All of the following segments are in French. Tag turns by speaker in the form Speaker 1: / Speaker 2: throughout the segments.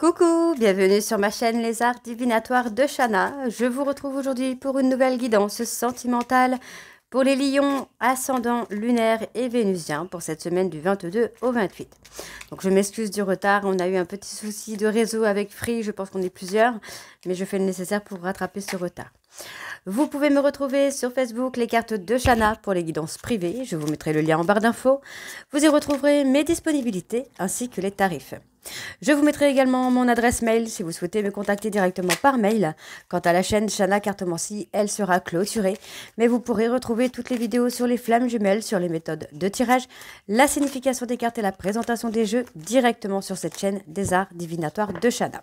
Speaker 1: Coucou, bienvenue sur ma chaîne Les Arts Divinatoires de Shana. Je vous retrouve aujourd'hui pour une nouvelle guidance sentimentale pour les lions ascendants lunaires et vénusiens pour cette semaine du 22 au 28. Donc je m'excuse du retard, on a eu un petit souci de réseau avec Free, je pense qu'on est plusieurs, mais je fais le nécessaire pour rattraper ce retard. Vous pouvez me retrouver sur Facebook, les cartes de Shana pour les guidances privées. Je vous mettrai le lien en barre d'infos. Vous y retrouverez mes disponibilités ainsi que les tarifs. Je vous mettrai également mon adresse mail si vous souhaitez me contacter directement par mail. Quant à la chaîne Shana Cartomancie, elle sera clôturée, mais vous pourrez retrouver toutes les vidéos sur les flammes jumelles, sur les méthodes de tirage, la signification des cartes et la présentation des jeux directement sur cette chaîne des Arts Divinatoires de Shana.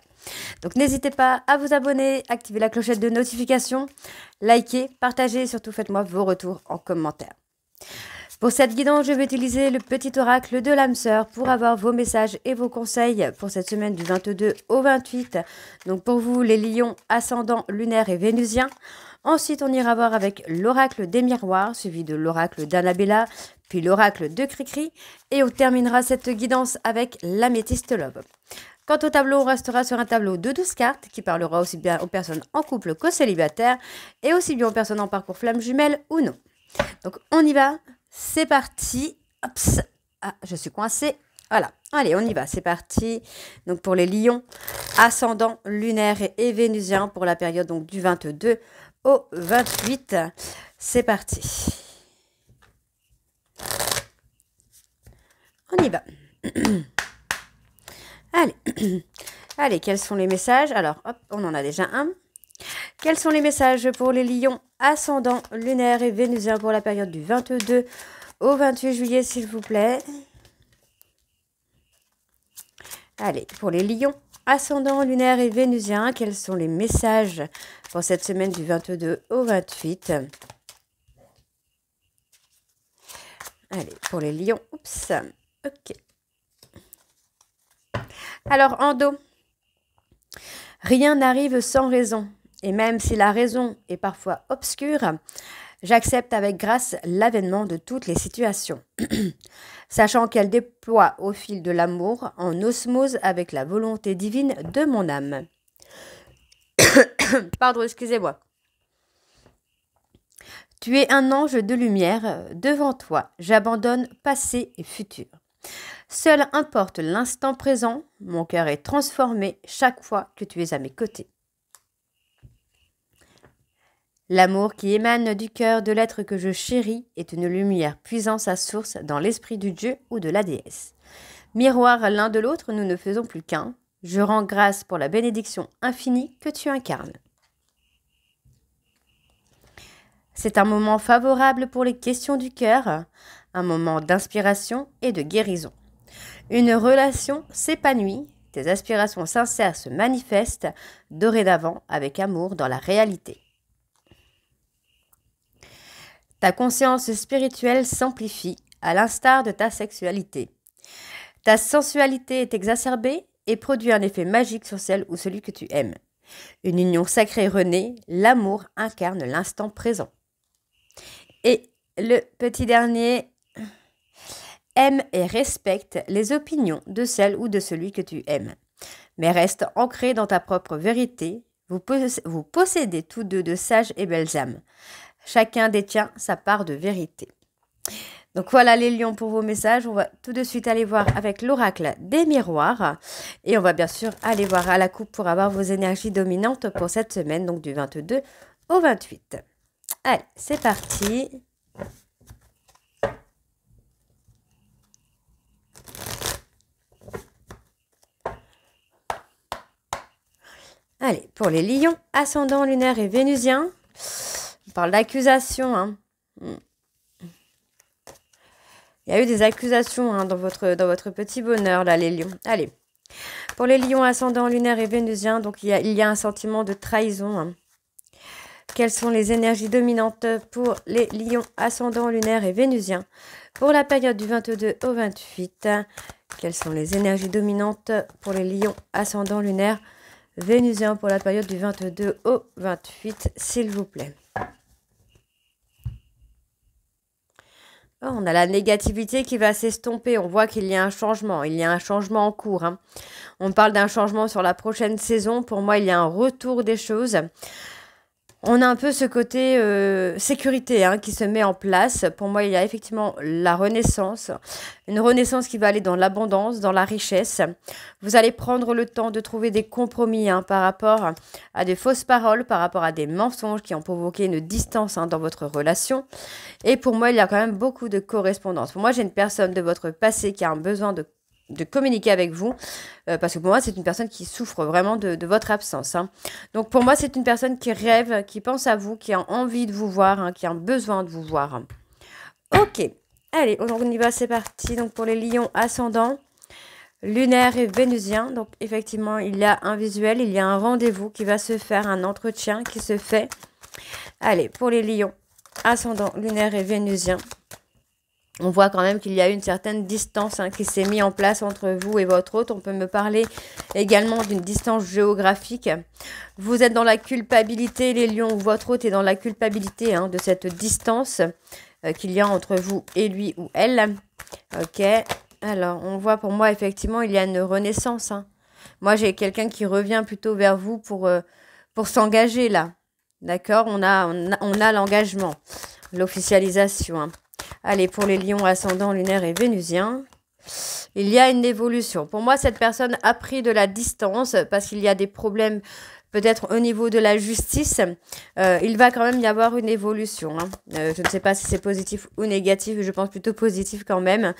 Speaker 1: Donc n'hésitez pas à vous abonner, activer la clochette de notification, liker, partager et surtout faites-moi vos retours en commentaire. Pour cette guidance, je vais utiliser le petit oracle de l'âme sœur pour avoir vos messages et vos conseils pour cette semaine du 22 au 28. Donc pour vous, les lions ascendants lunaires et vénusiens. Ensuite, on ira voir avec l'oracle des miroirs, suivi de l'oracle d'Annabella, puis l'oracle de Cricri. Et on terminera cette guidance avec l'améthyste love. Quant au tableau, on restera sur un tableau de 12 cartes qui parlera aussi bien aux personnes en couple qu'aux célibataires et aussi bien aux personnes en parcours flamme jumelle ou non. Donc on y va. C'est parti. Ops. Ah, je suis coincée. Voilà. Allez, on y va. C'est parti. Donc, pour les lions, ascendants, lunaires et vénusiens pour la période donc, du 22 au 28. C'est parti. On y va. Allez. Allez, quels sont les messages? Alors, hop, on en a déjà un. Quels sont les messages pour les lions ascendants, lunaires et vénusiens pour la période du 22 au 28 juillet, s'il vous plaît? Allez, pour les lions ascendants, lunaires et vénusiens, quels sont les messages pour cette semaine du 22 au 28? Allez, pour les lions, oups, ok. Alors, en dos, rien n'arrive sans raison. Et même si la raison est parfois obscure, j'accepte avec grâce l'avènement de toutes les situations, sachant qu'elle déploie au fil de l'amour en osmose avec la volonté divine de mon âme. Pardon, excusez-moi. Tu es un ange de lumière, devant toi, j'abandonne passé et futur. Seul importe l'instant présent, mon cœur est transformé chaque fois que tu es à mes côtés. L'amour qui émane du cœur de l'être que je chéris est une lumière puisant sa source dans l'esprit du dieu ou de la déesse. Miroir l'un de l'autre, nous ne faisons plus qu'un. Je rends grâce pour la bénédiction infinie que tu incarnes. C'est un moment favorable pour les questions du cœur, un moment d'inspiration et de guérison. Une relation s'épanouit, tes aspirations sincères se manifestent dorénavant avec amour dans la réalité. Ta conscience spirituelle s'amplifie, à l'instar de ta sexualité. Ta sensualité est exacerbée et produit un effet magique sur celle ou celui que tu aimes. Une union sacrée renaît, l'amour incarne l'instant présent. Et le petit dernier, aime et respecte les opinions de celle ou de celui que tu aimes. Mais reste ancré dans ta propre vérité, vous possédez tous deux de sages et belles âmes. Chacun détient sa part de vérité. Donc voilà les lions pour vos messages. On va tout de suite aller voir avec l'oracle des miroirs. Et on va bien sûr aller voir à la coupe pour avoir vos énergies dominantes pour cette semaine, donc du 22 au 28. Allez, c'est parti. Allez, pour les lions, ascendants, lunaires et vénusiens. On parle d'accusation. Hein. Il y a eu des accusations hein, dans votre petit bonheur, là, les lions. Allez. Pour les lions ascendants, lunaires et vénusiens, donc il y a un sentiment de trahison. Hein. Quelles sont les énergies dominantes pour les lions ascendants, lunaires et vénusiens pour la période du 22 au 28? Quelles sont les énergies dominantes pour les lions ascendants, lunaires, vénusiens pour la période du 22 au 28, s'il vous plaît? Oh, on a la négativité qui va s'estomper. On voit qu'il y a un changement. Il y a un changement en cours, hein. On parle d'un changement sur la prochaine saison. Pour moi, il y a un retour des choses. On a un peu ce côté sécurité, hein, qui se met en place. Pour moi, il y a effectivement la renaissance. Une renaissance qui va aller dans l'abondance, dans la richesse. Vous allez prendre le temps de trouver des compromis, hein, par rapport à des fausses paroles, par rapport à des mensonges qui ont provoqué une distance, hein, dans votre relation. Et pour moi, il y a quand même beaucoup de correspondance. Pour moi, j'ai une personne de votre passé qui a un besoin de communiquer avec vous, parce que pour moi, c'est une personne qui souffre vraiment de votre absence, hein. Donc pour moi, c'est une personne qui rêve, qui pense à vous, qui a envie de vous voir, hein, qui a besoin de vous voir. Ok, allez, on y va, c'est parti. Donc pour les lions ascendants, lunaire et vénusien, donc effectivement, il y a un visuel, il y a un rendez-vous qui va se faire, un entretien qui se fait. Allez, pour les lions ascendants, lunaire et vénusien, on voit quand même qu'il y a une certaine distance, hein, qui s'est mise en place entre vous et votre hôte. On peut me parler également d'une distance géographique. Vous êtes dans la culpabilité, les lions, ou votre hôte est dans la culpabilité, hein, de cette distance qu'il y a entre vous et lui ou elle. Ok, alors on voit pour moi effectivement il y a une renaissance, hein. Moi j'ai quelqu'un qui revient plutôt vers vous pour s'engager là. D'accord, on a l'engagement, l'officialisation, hein. Allez, pour les lions ascendants, lunaires et vénusiens, il y a une évolution. Pour moi, cette personne a pris de la distance parce qu'il y a des problèmes peut-être au niveau de la justice. Il va quand même y avoir une évolution, hein. Je ne sais pas si c'est positif ou négatif, je pense plutôt positif quand même.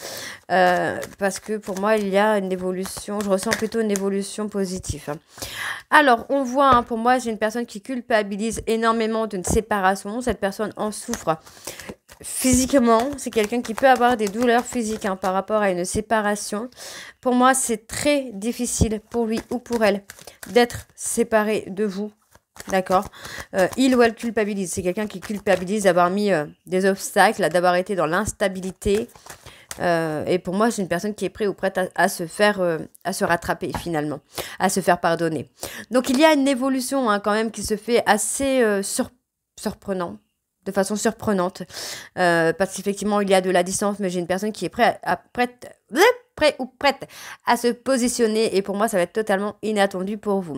Speaker 1: Parce que pour moi, il y a une évolution, je ressens plutôt une évolution positive, hein. Alors, on voit, hein, pour moi, j'ai une personne qui culpabilise énormément d'une séparation. Cette personne en souffre physiquement. C'est quelqu'un qui peut avoir des douleurs physiques, hein, par rapport à une séparation. Pour moi, c'est très difficile pour lui ou pour elle d'être séparé de vous. D'accord, il ou elle culpabilise. C'est quelqu'un qui culpabilise d'avoir mis des obstacles, d'avoir été dans l'instabilité. Et pour moi, c'est une personne qui est prête ou prête à se faire, à se rattraper finalement, à se faire pardonner. Donc, il y a une évolution, hein, quand même qui se fait assez surprenant, de façon surprenante, parce qu'effectivement, il y a de la distance, mais j'ai une personne qui est prête ou prête à se positionner, et pour moi, ça va être totalement inattendu pour vous.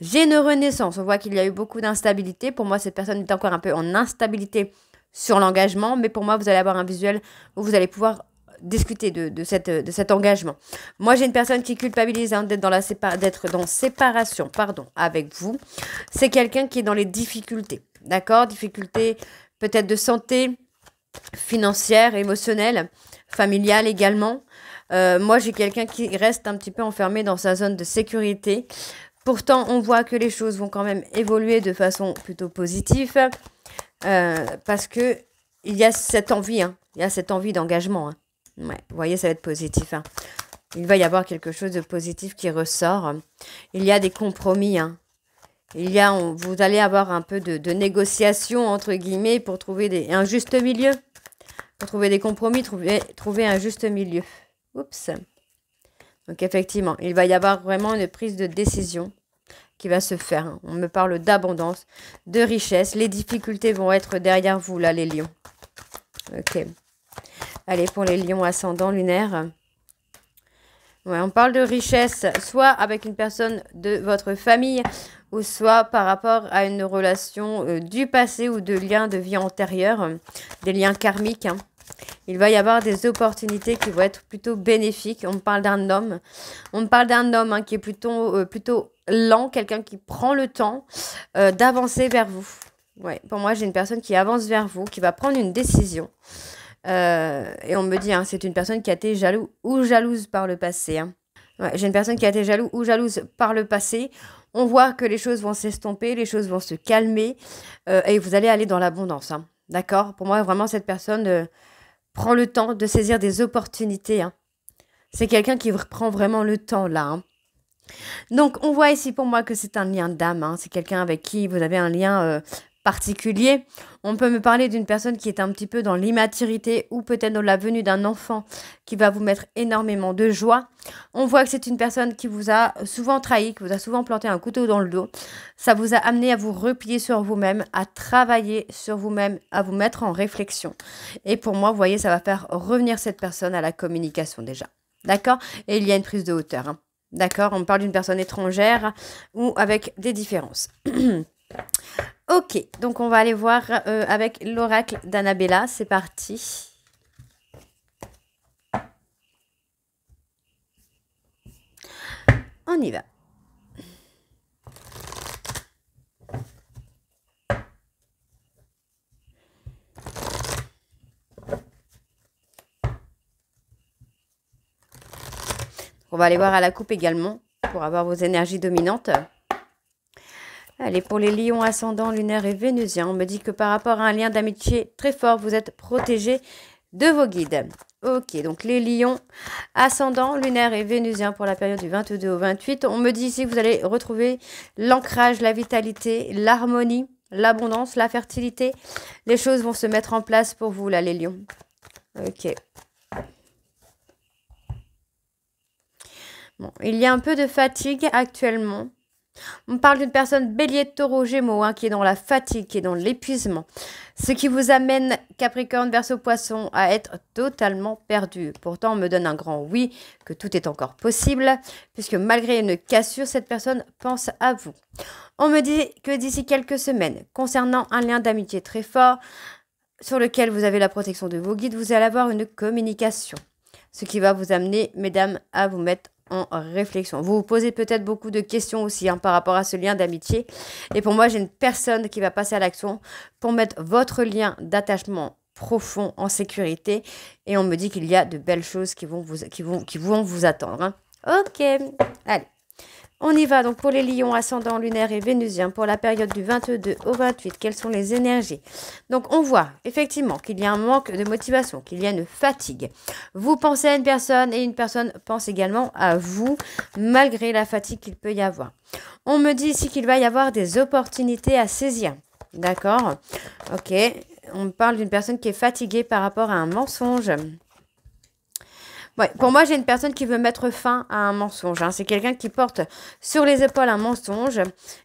Speaker 1: J'ai une renaissance, on voit qu'il y a eu beaucoup d'instabilité. Pour moi, cette personne est encore un peu en instabilité sur l'engagement, mais pour moi, vous allez avoir un visuel où vous allez pouvoir discuter de cet engagement. Moi, j'ai une personne qui culpabilise, hein, d'être dans séparation, pardon, avec vous. C'est quelqu'un qui est dans les difficultés, d'accord? Difficultés peut-être de santé, financière, émotionnelle, familiale également. Moi, j'ai quelqu'un qui reste un petit peu enfermé dans sa zone de sécurité. Pourtant, on voit que les choses vont quand même évoluer de façon plutôt positive, parce que il y a cette envie, hein, il y a cette envie d'engagement, hein. Ouais, vous voyez, ça va être positif, hein. Il va y avoir quelque chose de positif qui ressort. Il y a des compromis, hein. Vous allez avoir un peu de négociation, entre guillemets, pour trouver un juste milieu. Pour trouver des compromis, trouver un juste milieu. Oups. Donc effectivement, il va y avoir vraiment une prise de décision qui va se faire, hein. On me parle d'abondance, de richesse. Les difficultés vont être derrière vous, là, les lions. Ok. Allez, pour les lions ascendants lunaires. Ouais, on parle de richesse, soit avec une personne de votre famille, ou soit par rapport à une relation du passé ou de liens de vie antérieure, des liens karmiques, hein. Il va y avoir des opportunités qui vont être plutôt bénéfiques. On me parle d'un homme. On me parle d'un homme, hein, qui est plutôt lent, quelqu'un qui prend le temps d'avancer vers vous. Ouais, pour moi, j'ai une personne qui avance vers vous, qui va prendre une décision. Et on me dit, hein, c'est une personne qui a été jaloux ou jalouse par le passé, hein. Ouais, j'ai une personne qui a été jaloux ou jalouse par le passé. On voit que les choses vont s'estomper, les choses vont se calmer, et vous allez aller dans l'abondance, hein. D'accord? Pour moi, vraiment, cette personne prend le temps de saisir des opportunités, hein. C'est quelqu'un qui prend vraiment le temps là, hein. Donc, on voit ici pour moi que c'est un lien d'âme, hein. C'est quelqu'un avec qui vous avez un lien particulier. On peut me parler d'une personne qui est un petit peu dans l'immaturité ou peut-être dans la venue d'un enfant qui va vous mettre énormément de joie. On voit que c'est une personne qui vous a souvent trahi, qui vous a souvent planté un couteau dans le dos. Ça vous a amené à vous replier sur vous-même, à travailler sur vous-même, à vous mettre en réflexion. Et pour moi, vous voyez, ça va faire revenir cette personne à la communication déjà. D'accord? Et il y a une prise de hauteur. Hein. D'accord? On parle d'une personne étrangère ou avec des différences. Ok, donc on va aller voir avec l'oracle d'Annabella. C'est parti. On y va. On va aller voir à la coupe également pour avoir vos énergies dominantes. Allez, pour les lions ascendants, lunaires et vénusiens, on me dit que par rapport à un lien d'amitié très fort, vous êtes protégés de vos guides. Ok, donc les lions ascendants, lunaires et vénusiens pour la période du 22 au 28. On me dit ici que vous allez retrouver l'ancrage, la vitalité, l'harmonie, l'abondance, la fertilité. Les choses vont se mettre en place pour vous, là, les lions. Ok. Bon, il y a un peu de fatigue actuellement. On parle d'une personne bélier, taureau, gémeaux, hein, qui est dans la fatigue, qui est dans l'épuisement. Ce qui vous amène, Capricorne, Verseau, Poisson, à être totalement perdu. Pourtant, on me donne un grand oui, que tout est encore possible, puisque malgré une cassure, cette personne pense à vous. On me dit que d'ici quelques semaines, concernant un lien d'amitié très fort, sur lequel vous avez la protection de vos guides, vous allez avoir une communication. Ce qui va vous amener, mesdames, à vous mettre en réflexion. Vous vous posez peut-être beaucoup de questions aussi par rapport à ce lien d'amitié. Et pour moi, j'ai une personne qui va passer à l'action pour mettre votre lien d'attachement profond en sécurité. Et on me dit qu'il y a de belles choses qui vont vous attendre. Hein. Ok, allez. On y va donc pour les lions ascendants, lunaires et vénusiens pour la période du 22 au 28. Quelles sont les énergies? Donc on voit effectivement qu'il y a un manque de motivation, qu'il y a une fatigue. Vous pensez à une personne et une personne pense également à vous malgré la fatigue qu'il peut y avoir. On me dit ici qu'il va y avoir des opportunités à saisir. D'accord? Ok. On me parle d'une personne qui est fatiguée par rapport à un mensonge. Ouais, pour moi, j'ai une personne qui veut mettre fin à un mensonge. Hein. C'est quelqu'un qui porte sur les épaules un mensonge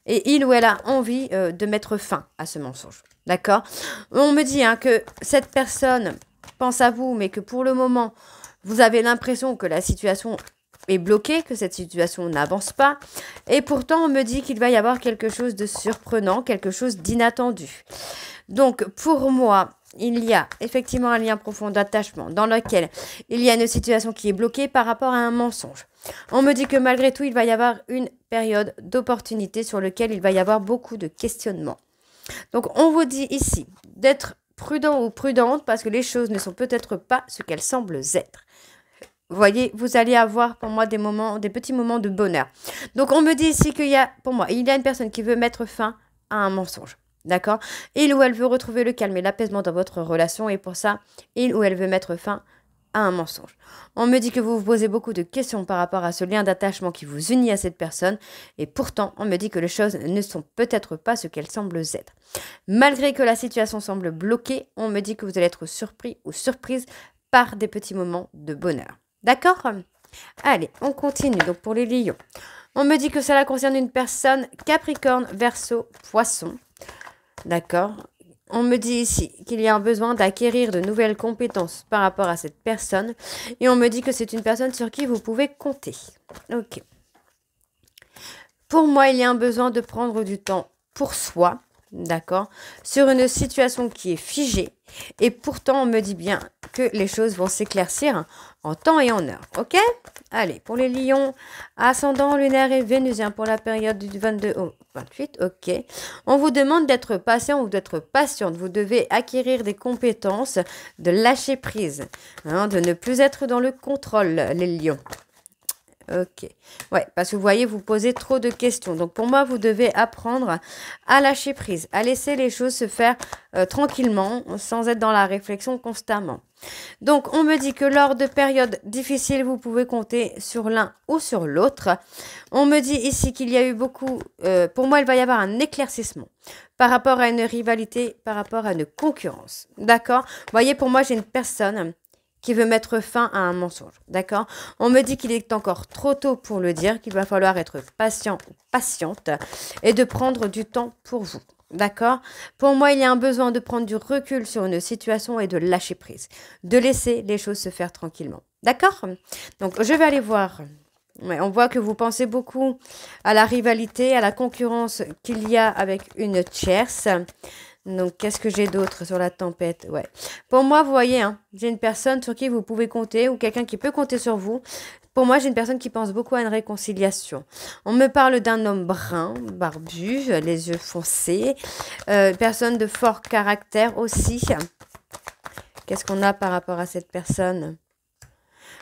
Speaker 1: et il ou elle a envie de mettre fin à ce mensonge. D'accord? On me dit que cette personne pense à vous, mais que pour le moment, vous avez l'impression que la situation est bloquée, que cette situation n'avance pas. Et pourtant, on me dit qu'il va y avoir quelque chose de surprenant, quelque chose d'inattendu. Donc, pour moi, il y a effectivement un lien profond d'attachement dans lequel il y a une situation qui est bloquée par rapport à un mensonge. On me dit que malgré tout, il va y avoir une période d'opportunité sur laquelle il va y avoir beaucoup de questionnements. Donc, on vous dit ici d'être prudent ou prudente parce que les choses ne sont peut-être pas ce qu'elles semblent être. Vous voyez, vous allez avoir pour moi des petits moments de bonheur. Donc, on me dit ici qu'il y a, pour moi, il y a une personne qui veut mettre fin à un mensonge. D'accord? Il ou elle veut retrouver le calme et l'apaisement dans votre relation et pour ça, il ou elle veut mettre fin à un mensonge. On me dit que vous vous posez beaucoup de questions par rapport à ce lien d'attachement qui vous unit à cette personne et pourtant, on me dit que les choses ne sont peut-être pas ce qu'elles semblent être. Malgré que la situation semble bloquée, on me dit que vous allez être surpris ou surprise par des petits moments de bonheur. D'accord? Allez, on continue. Donc pour les lions, on me dit que cela concerne une personne Capricorne, Verseau, Poisson. D'accord. On me dit ici qu'il y a un besoin d'acquérir de nouvelles compétences par rapport à cette personne. Et on me dit que c'est une personne sur qui vous pouvez compter. Ok. Pour moi, il y a un besoin de prendre du temps pour soi. D'accord. Sur une situation qui est figée. Et pourtant, on me dit bien que les choses vont s'éclaircir en temps et en heure. Ok? Allez, pour les lions, ascendant, lunaire et vénusien pour la période du 22 au 28. Ok. On vous demande d'être patient ou d'être patiente. Vous devez acquérir des compétences, de lâcher prise, de ne plus être dans le contrôle, les lions. Ok. Ouais, parce que vous voyez, vous posez trop de questions. Donc, pour moi, vous devez apprendre à lâcher prise, à laisser les choses se faire tranquillement, sans être dans la réflexion constamment. Donc, on me dit que lors de périodes difficiles, vous pouvez compter sur l'un ou sur l'autre. On me dit ici qu'il y a eu beaucoup... pour moi, il va y avoir un éclaircissement par rapport à une rivalité, par rapport à une concurrence. D'accord? Vous voyez, pour moi, j'ai une personne qui veut mettre fin à un mensonge. D'accord? On me dit qu'il est encore trop tôt pour le dire, qu'il va falloir être patient ou patiente et de prendre du temps pour vous. D'accord? Pour moi, il y a un besoin de prendre du recul sur une situation et de lâcher prise. De laisser les choses se faire tranquillement. D'accord? Donc, je vais aller voir. Ouais, on voit que vous pensez beaucoup à la rivalité, à la concurrence qu'il y a avec une tierce. Donc, qu'est-ce que j'ai d'autre sur la tempête? Ouais. Pour moi, vous voyez, hein, j'ai une personne sur qui vous pouvez compter ou quelqu'un qui peut compter sur vous. Pour moi, j'ai une personne qui pense beaucoup à une réconciliation. On me parle d'un homme brun, barbu, les yeux foncés, personne de fort caractère aussi. Qu'est-ce qu'on a par rapport à cette personne?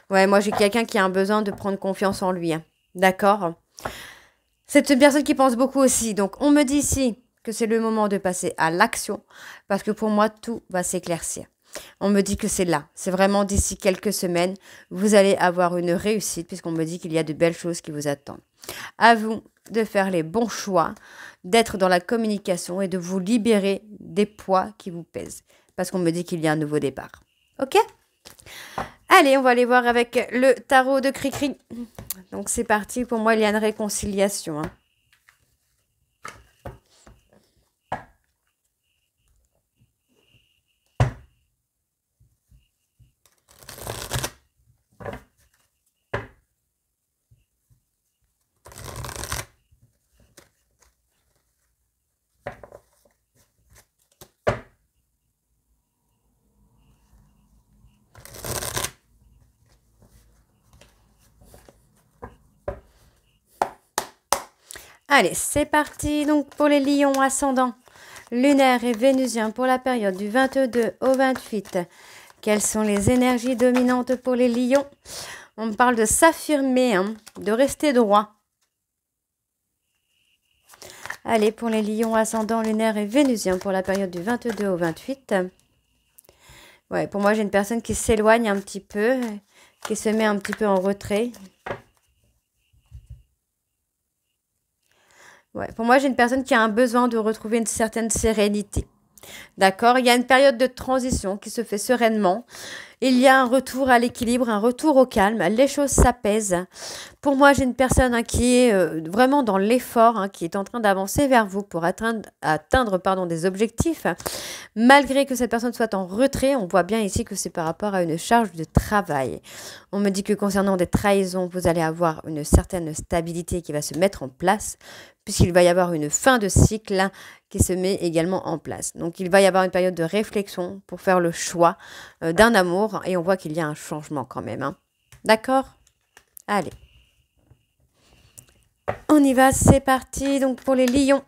Speaker 1: Ouais, moi, j'ai quelqu'un qui a un besoin de prendre confiance en lui. Hein. D'accord? C'est une personne qui pense beaucoup aussi. Donc, on me dit ici que c'est le moment de passer à l'action parce que pour moi, tout va s'éclaircir. On me dit que c'est là. C'est vraiment d'ici quelques semaines, vous allez avoir une réussite puisqu'on me dit qu'il y a de belles choses qui vous attendent. À vous de faire les bons choix, d'être dans la communication et de vous libérer des poids qui vous pèsent parce qu'on me dit qu'il y a un nouveau départ. Ok? Allez, on va aller voir avec le tarot de Cricri. Donc c'est parti. Pour moi, il y a une réconciliation. Hein. Allez, c'est parti. Donc, pour les lions ascendants, lunaire et vénusien pour la période du 22 au 28. Quelles sont les énergies dominantes pour les lions? On me parle de s'affirmer, hein, de rester droit. Allez, pour les lions ascendants, lunaire et vénusien pour la période du 22 au 28. Ouais, pour moi, j'ai une personne qui s'éloigne un petit peu, qui se met un petit peu en retrait. Ouais, pour moi, j'ai une personne qui a un besoin de retrouver une certaine sérénité. D'accord? Il y a une période de transition qui se fait sereinement. Il y a un retour à l'équilibre, un retour au calme. Les choses s'apaisent. Pour moi, j'ai une personne hein, qui est vraiment dans l'effort, hein, qui est en train d'avancer vers vous pour atteindre des objectifs. Malgré que cette personne soit en retrait, on voit bien ici que c'est par rapport à une charge de travail. On me dit que concernant des trahisons, vous allez avoir une certaine stabilité qui va se mettre en place, puisqu'il va y avoir une fin de cycle qui se met également en place. Donc, il va y avoir une période de réflexion pour faire le choix d'un amour, et on voit qu'il y a un changement quand même. Hein. D'accord? Allez. On y va, c'est parti. Donc, pour les lions,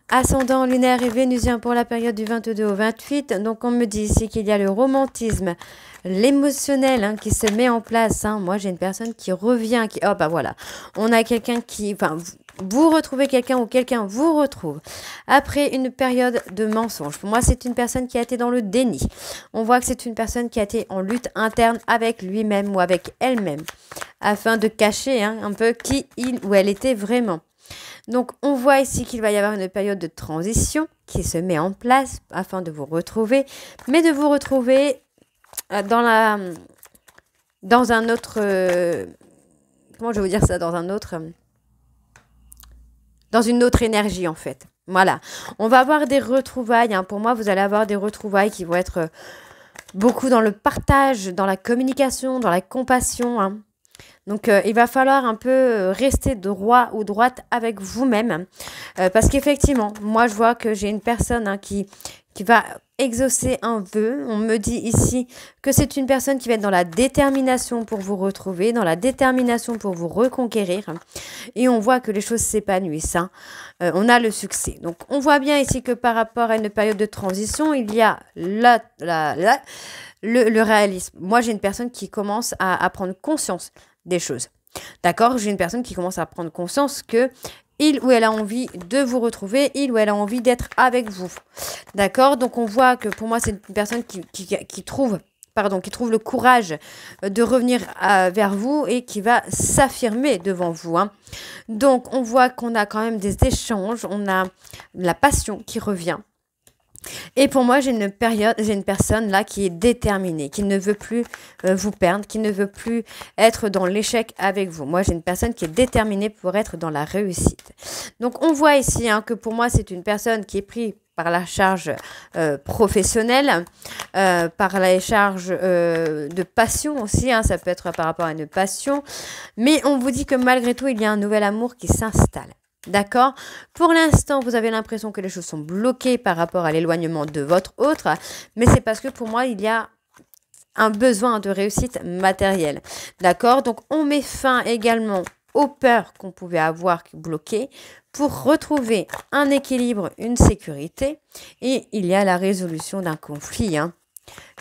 Speaker 1: ascendant lunaire et vénusien pour la période du 22 au 28. Donc, on me dit ici qu'il y a le romantisme, l'émotionnel hein, qui se met en place. Hein. Moi, j'ai une personne qui revient. Oh, bah voilà. On a quelqu'un qui... Enfin, vous retrouvez quelqu'un ou quelqu'un vous retrouve après une période de mensonge. Pour moi, c'est une personne qui a été dans le déni. On voit que c'est une personne qui a été en lutte interne avec lui-même ou avec elle-même afin de cacher hein, un peu qui il ou elle était vraiment. Donc, on voit ici qu'il va y avoir une période de transition qui se met en place afin de vous retrouver, mais de vous retrouver dans un autre... comment je vais vous dire ça? Dans une autre énergie, en fait. Voilà. On va avoir des retrouvailles. Hein. Pour moi, vous allez avoir des retrouvailles qui vont être beaucoup dans le partage, dans la communication, dans la compassion. Hein. Donc, il va falloir un peu rester droit ou droite avec vous-même. Parce qu'effectivement, moi, je vois que j'ai une personne hein, qui va exaucer un vœu. On me dit ici que c'est une personne qui va être dans la détermination pour vous retrouver, dans la détermination pour vous reconquérir. Et on voit que les choses s'épanouissent. Hein. On a le succès. Donc, on voit bien ici que par rapport à une période de transition, il y a le réalisme. Moi, j'ai une personne qui commence à prendre conscience des choses. D'accord? J'ai une personne qui commence à prendre conscience que il ou elle a envie de vous retrouver, il ou elle a envie d'être avec vous. D'accord? Donc, on voit que pour moi, c'est une personne qui trouve pardon, qui trouve le courage de revenir vers vous et qui va s'affirmer devant vous. Hein. Donc, on voit qu'on a quand même des échanges, on a la passion qui revient. Et pour moi, j'ai une personne là qui est déterminée, qui ne veut plus vous perdre, qui ne veut plus être dans l'échec avec vous. Moi, j'ai une personne qui est déterminée pour être dans la réussite. Donc, on voit ici hein, que pour moi, c'est une personne qui est prise par la charge professionnelle, par la charge de passion aussi, hein, ça peut être par rapport à une passion. Mais on vous dit que malgré tout, il y a un nouvel amour qui s'installe. D'accord? Pour l'instant, vous avez l'impression que les choses sont bloquées par rapport à l'éloignement de votre autre, mais c'est parce que pour moi, il y a un besoin de réussite matérielle. D'accord? Donc, on met fin également aux peurs qu'on pouvait avoir bloquées pour retrouver un équilibre, une sécurité, et il y a la résolution d'un conflit. Hein.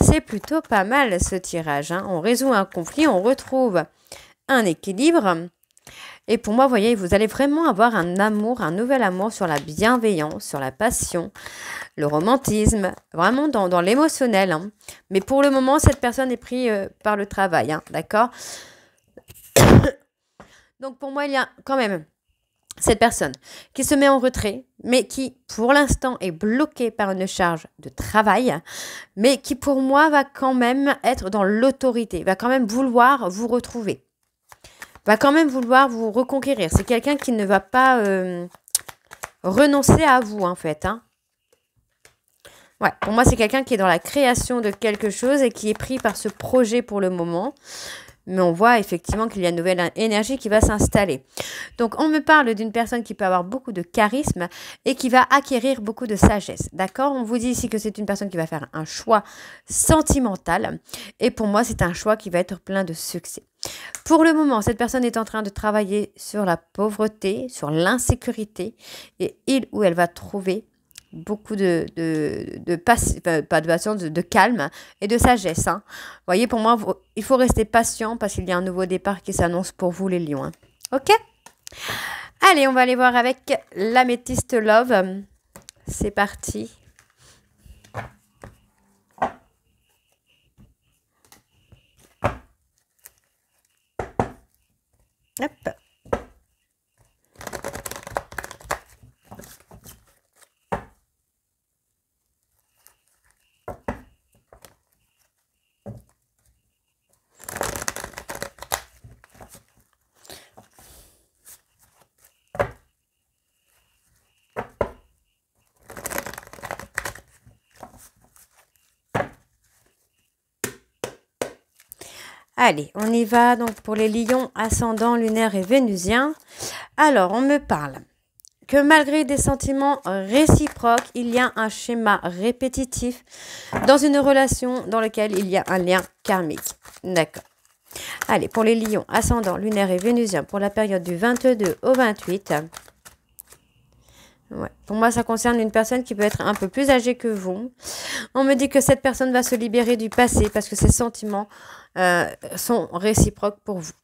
Speaker 1: C'est plutôt pas mal ce tirage. Hein. On résout un conflit, on retrouve un équilibre. Et pour moi, vous voyez, vous allez vraiment avoir un amour, un nouvel amour sur la bienveillance, sur la passion, le romantisme, vraiment dans l'émotionnel. Hein. Mais pour le moment, cette personne est prise par le travail, hein, d'accord? Donc pour moi, il y a quand même cette personne qui se met en retrait, mais qui pour l'instant est bloquée par une charge de travail, mais qui pour moi va quand même être dans l'autorité, va quand même vouloir vous retrouver. Va quand même vouloir vous reconquérir. C'est quelqu'un qui ne va pas renoncer à vous, en fait. Hein. Ouais, pour moi, c'est quelqu'un qui est dans la création de quelque chose et qui est pris par ce projet pour le moment. Mais on voit effectivement qu'il y a une nouvelle énergie qui va s'installer. Donc, on me parle d'une personne qui peut avoir beaucoup de charisme et qui va acquérir beaucoup de sagesse. D'accord? On vous dit ici que c'est une personne qui va faire un choix sentimental. Et pour moi, c'est un choix qui va être plein de succès. Pour le moment, cette personne est en train de travailler sur la pauvreté, sur l'insécurité. Et il ou elle va trouver beaucoup de patience, de calme et de sagesse. Hein. Vous voyez, pour moi, il faut rester patient parce qu'il y a un nouveau départ qui s'annonce pour vous, les lions. Hein. Ok? Allez, on va aller voir avec l'améthyste Love. C'est parti. Hop. Allez, on y va donc pour les lions ascendants, lunaires et vénusiens. Alors, on me parle que malgré des sentiments réciproques, il y a un schéma répétitif dans une relation dans laquelle il y a un lien karmique. D'accord. Allez, pour les lions ascendants, lunaires et vénusiens pour la période du 22 au 28. Ouais. Pour moi, ça concerne une personne qui peut être un peu plus âgée que vous. On me dit que cette personne va se libérer du passé parce que ses sentiments sont réciproques pour vous.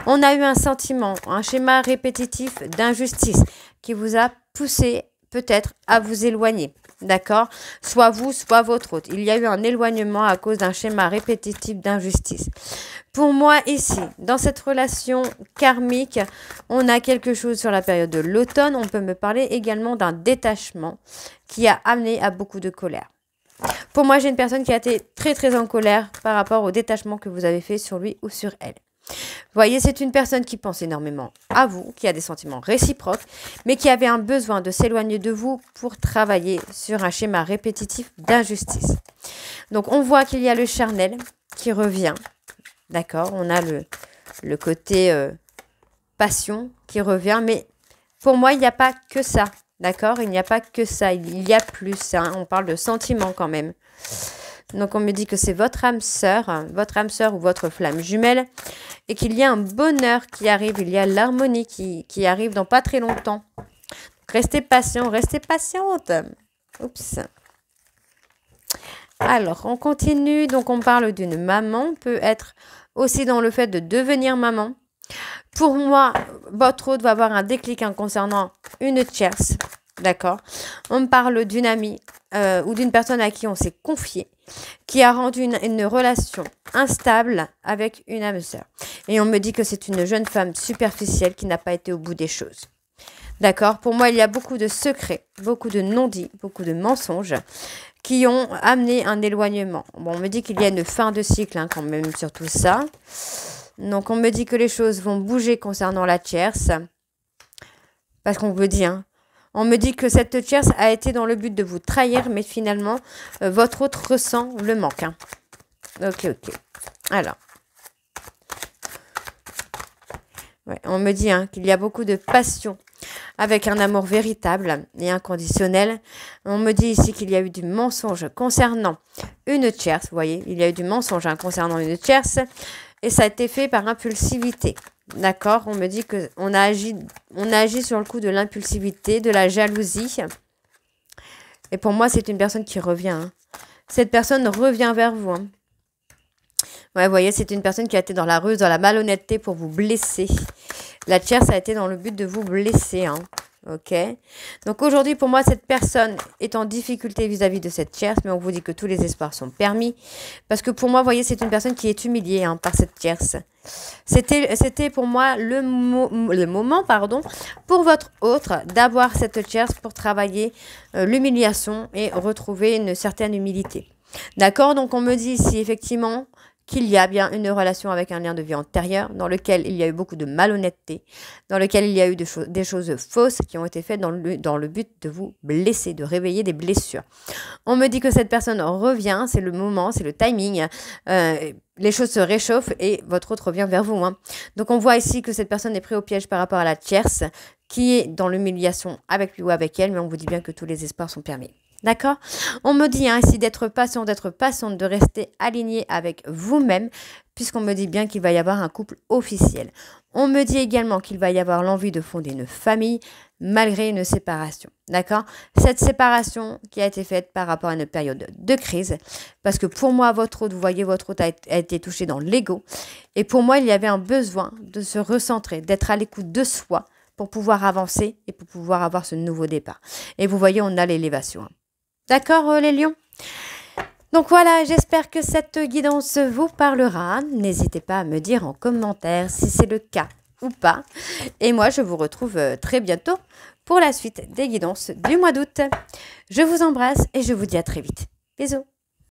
Speaker 1: On a eu un sentiment, un schéma répétitif d'injustice qui vous a poussé peut-être à vous éloigner. D'accord? Soit vous, soit votre autre. Il y a eu un éloignement à cause d'un schéma répétitif d'injustice. Pour moi, ici, dans cette relation karmique, on a quelque chose sur la période de l'automne. On peut me parler également d'un détachement qui a amené à beaucoup de colère. Pour moi, j'ai une personne qui a été très, très en colère par rapport au détachement que vous avez fait sur lui ou sur elle. Vous voyez, c'est une personne qui pense énormément à vous, qui a des sentiments réciproques, mais qui avait un besoin de s'éloigner de vous pour travailler sur un schéma répétitif d'injustice. Donc, on voit qu'il y a le charnel qui revient. D'accord? On a le côté passion qui revient, mais pour moi, il n'y a pas que ça. D'accord? Il n'y a pas que ça. Il y a plus. Hein. On parle de sentiments quand même. Donc, on me dit que c'est votre âme sœur ou votre flamme jumelle et qu'il y a un bonheur qui arrive. Il y a l'harmonie qui arrive dans pas très longtemps. Donc, restez patient, restez patiente. Oups. Alors, on continue. Donc, on parle d'une maman. On peut être aussi dans le fait de devenir maman. Pour moi, votre autre va avoir un déclic concernant une tierce. D'accord? On me parle d'une amie ou d'une personne à qui on s'est confié qui a rendu une relation instable avec une âme sœur. Et on me dit que c'est une jeune femme superficielle qui n'a pas été au bout des choses. D'accord? Pour moi, il y a beaucoup de secrets, beaucoup de non-dits, beaucoup de mensonges qui ont amené un éloignement. Bon, on me dit qu'il y a une fin de cycle quand même sur tout ça. Donc, on me dit que les choses vont bouger concernant la tierce. Parce qu'on me dit, on me dit que cette tierce a été dans le but de vous trahir, mais finalement, votre autre ressent le manque. Ok. Alors. Ouais, on me dit qu'il y a beaucoup de passion avec un amour véritable et inconditionnel. On me dit ici qu'il y a eu du mensonge concernant une tierce. Vous voyez, il y a eu du mensonge concernant une tierce. Et ça a été fait par impulsivité. D'accord? On me dit qu'on a agi sur le coup de l'impulsivité, de la jalousie. Et pour moi, c'est une personne qui revient. Cette personne revient vers vous. Ouais, vous voyez, c'est une personne qui a été dans la ruse, dans la malhonnêteté pour vous blesser. La tierce a été dans le but de vous blesser. Ok? Donc aujourd'hui, pour moi, cette personne est en difficulté vis-à-vis de cette tierce, mais on vous dit que tous les espoirs sont permis. Parce que pour moi, vous voyez, c'est une personne qui est humiliée par cette tierce. C'était pour moi le moment pour votre autre d'avoir cette tierce pour travailler l'humiliation et retrouver une certaine humilité. D'accord? Donc on me dit ici effectivement qu'il y a bien une relation avec un lien de vie antérieur dans lequel il y a eu beaucoup de malhonnêteté, dans lequel il y a eu des choses fausses qui ont été faites dans le but de vous blesser, de réveiller des blessures. On me dit que cette personne revient, c'est le moment, c'est le timing, les choses se réchauffent et votre autre revient vers vous. Donc on voit ici que cette personne est prise au piège par rapport à la tierce qui est dans l'humiliation avec lui ou avec elle, mais on vous dit bien que tous les espoirs sont permis. D'accord? On me dit ici d'être patient, d'être patiente, de rester aligné avec vous-même, puisqu'on me dit bien qu'il va y avoir un couple officiel. On me dit également qu'il va y avoir l'envie de fonder une famille malgré une séparation. D'accord? Cette séparation qui a été faite par rapport à une période de crise, parce que pour moi, votre autre, vous voyez, votre autre a été touché dans l'ego. Et pour moi, il y avait un besoin de se recentrer, d'être à l'écoute de soi pour pouvoir avancer et pour pouvoir avoir ce nouveau départ. Et vous voyez, on a l'élévation. D'accord, les lions? Donc voilà, j'espère que cette guidance vous parlera. N'hésitez pas à me dire en commentaire si c'est le cas ou pas. Et moi, je vous retrouve très bientôt pour la suite des guidances du mois d'août. Je vous embrasse et je vous dis à très vite. Bisous.